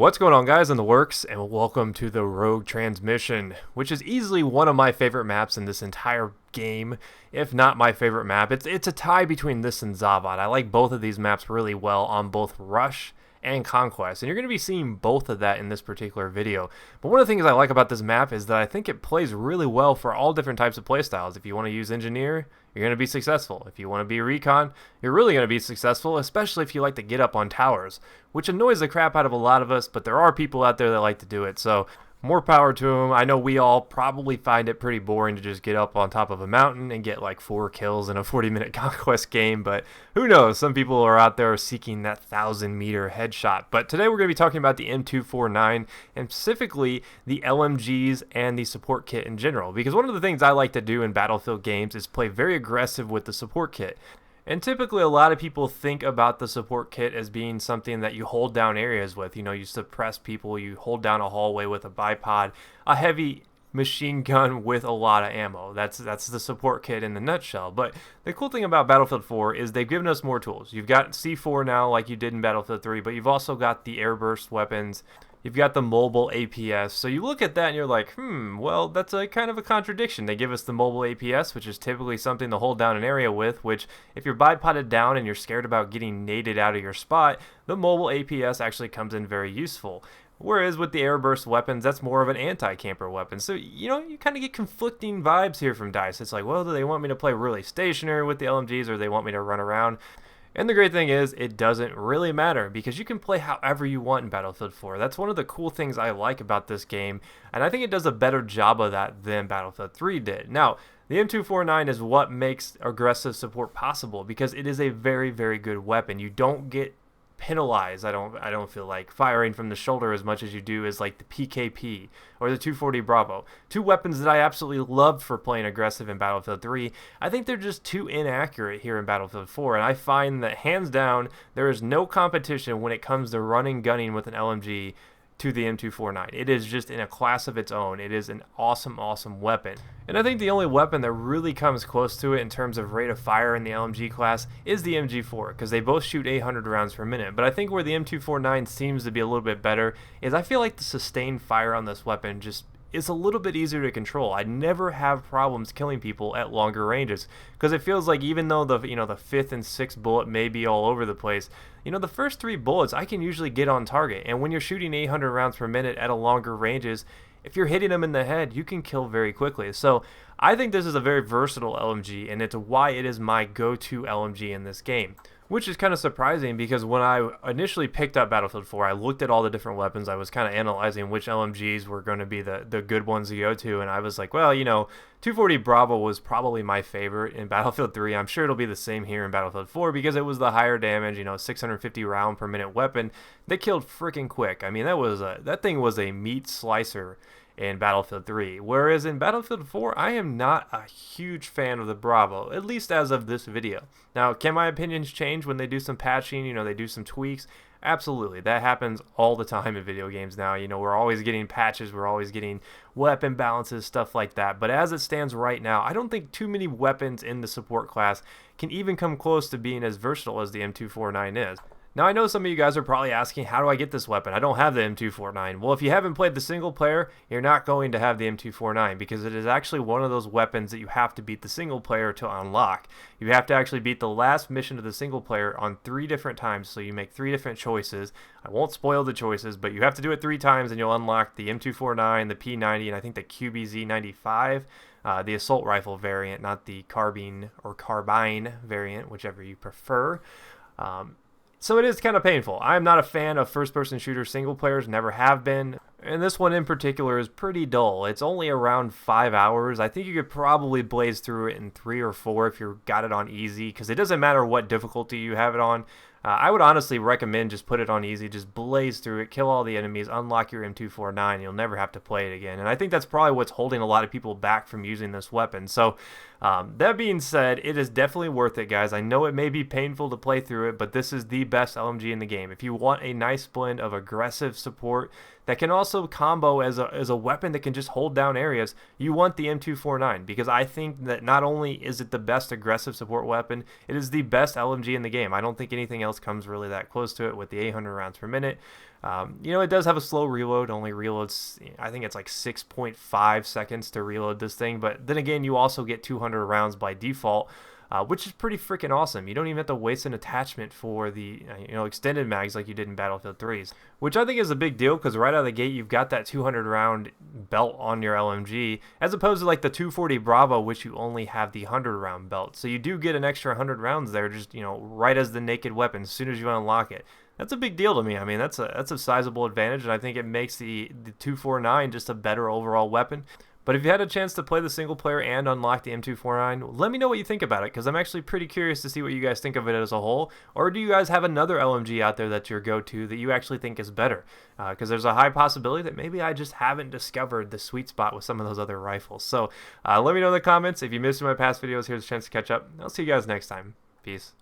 What's going on, guys, in the works, and welcome to the Rogue Transmission, which is easily one of my favorite maps in this entire game, if not my favorite map. It's a tie between this and Zavod. I like both of these maps really well on both Rush and Conquest, and you're going to be seeing both of that in this particular video. But one of the things I like about this map is that I think it plays really well for all different types of playstyles. If you want to use Engineer, you're going to be successful. If you want to be Recon, you're really going to be successful, especially if you like to get up on towers, which annoys the crap out of a lot of us, but there are people out there that like to do it, so more power to them. I know we all probably find it pretty boring to just get up on top of a mountain and get like 4 kills in a 40-minute Conquest game, but who knows? Some people are out there seeking that 1,000-meter headshot. But today we're going to be talking about the M249 and specifically the LMGs and the support kit in general, because one of the things I like to do in Battlefield games is play very aggressive with the support kit. And typically a lot of people think about the support kit as being something that you hold down areas with. You know, you suppress people, you hold down a hallway with a bipod, a heavy machine gun with a lot of ammo. That's the support kit in the nutshell. But the cool thing about Battlefield 4 is they've given us more tools. You've got C4 now like you did in Battlefield 3, but you've also got the airburst weapons. You've got the mobile APS. So you look at that and you're like, well, that's a kind of a contradiction. They give us the mobile APS, which is typically something to hold down an area with, which if you're bipoded down and you're scared about getting naded out of your spot, the mobile APS actually comes in very useful. Whereas with the airburst weapons, that's more of an anti-camper weapon. So, you know, you kind of get conflicting vibes here from DICE. It's like, well, do they want me to play really stationary with the LMGs, or do they want me to run around? And the great thing is, it doesn't really matter because you can play however you want in Battlefield 4. That's one of the cool things I like about this game, and I think it does a better job of that than Battlefield 3 did. Now, the M249 is what makes aggressive support possible because it is a very, very good weapon. You don't get penalized. I don't feel like firing from the shoulder as much as you do as like the PKP or the 240 Bravo. Two weapons that I absolutely loved for playing aggressive in Battlefield 3. I think they're just too inaccurate here in Battlefield 4, and I find that hands down there is no competition when it comes to running gunning with an LMG to the M249. It is just in a class of its own. It is an awesome, awesome weapon. And I think the only weapon that really comes close to it in terms of rate of fire in the LMG class is the MG4, because they both shoot 800 rounds per minute. But I think where the M249 seems to be a little bit better is I feel like the sustained fire on this weapon just is a little bit easier to control. I never have problems killing people at longer ranges because it feels like even though the 5th and 6th bullet may be all over the place, the first 3 bullets I can usually get on target. And when you're shooting 800 rounds per minute at a longer ranges, if you're hitting them in the head, you can kill very quickly. So I think this is a very versatile LMG, and it's why it is my go-to LMG in this game. Which is kind of surprising because when I initially picked up Battlefield 4, I looked at all the different weapons. I was kind of analyzing which LMGs were going to be the good ones to go to, and I was like, well, 240 Bravo was probably my favorite in Battlefield 3. I'm sure it'll be the same here in Battlefield 4 because it was the higher damage, 650 round per minute weapon that killed freaking quick. I mean, that thing was a meat slicer in Battlefield 3, whereas in Battlefield 4 I am not a huge fan of the Bravo, at least as of this video. Now, can my opinions change when they do some patching, they do some tweaks? Absolutely, that happens all the time in video games now. We're always getting patches, we're always getting weapon balances, stuff like that. But as it stands right now, I don't think too many weapons in the support class can even come close to being as versatile as the M249 is. Now, I know some of you guys are probably asking, how do I get this weapon? I don't have the M249. Well, if you haven't played the single player, you're not going to have the M249 because it is actually one of those weapons that you have to beat the single player to unlock. You have to actually beat the last mission of the single player on 3 different times, so you make 3 different choices. I won't spoil the choices, but you have to do it 3 times and you'll unlock the M249, the P90, and I think the QBZ95. The assault rifle variant, not the carbine or carbine variant, whichever you prefer. So it is kind of painful. I'm not a fan of first-person shooter single players, never have been. And this one in particular is pretty dull. It's only around 5 hours. I think you could probably blaze through it in 3 or 4 if you got it on easy, because it doesn't matter what difficulty you have it on. I would honestly recommend just put it on easy, just blaze through it, kill all the enemies, unlock your M249, and you'll never have to play it again. And I think that's probably what's holding a lot of people back from using this weapon. So that being said, it is definitely worth it, guys. I know it may be painful to play through it, but this is the best LMG in the game. If you want a nice blend of aggressive support that can also combo as a weapon that can just hold down areas, you want the M249, because I think that not only is it the best aggressive support weapon, it is the best LMG in the game. I don't think anything else comes really that close to it with the 800 rounds per minute. It does have a slow reload, only reloads, I think it's like 6.5 seconds to reload this thing, but then again, you also get 200 rounds by default, which is pretty freaking awesome. You don't even have to waste an attachment for the extended mags like you did in Battlefield 3's, which I think is a big deal, because right out of the gate, you've got that 200 round belt on your LMG, as opposed to like the 240 Bravo, which you only have the 100 round belt. So you do get an extra 100 rounds there, just, right as the naked weapon, as soon as you unlock it. That's a big deal to me. I mean, that's a sizable advantage, and I think it makes the 249 just a better overall weapon. But if you had a chance to play the single player and unlock the M249, let me know what you think about it, because I'm actually pretty curious to see what you guys think of it as a whole. Or do you guys have another LMG out there that's your go-to that you actually think is better? Because there's a high possibility that maybe I just haven't discovered the sweet spot with some of those other rifles. So let me know in the comments. If you missed my past videos, here's a chance to catch up. I'll see you guys next time. Peace.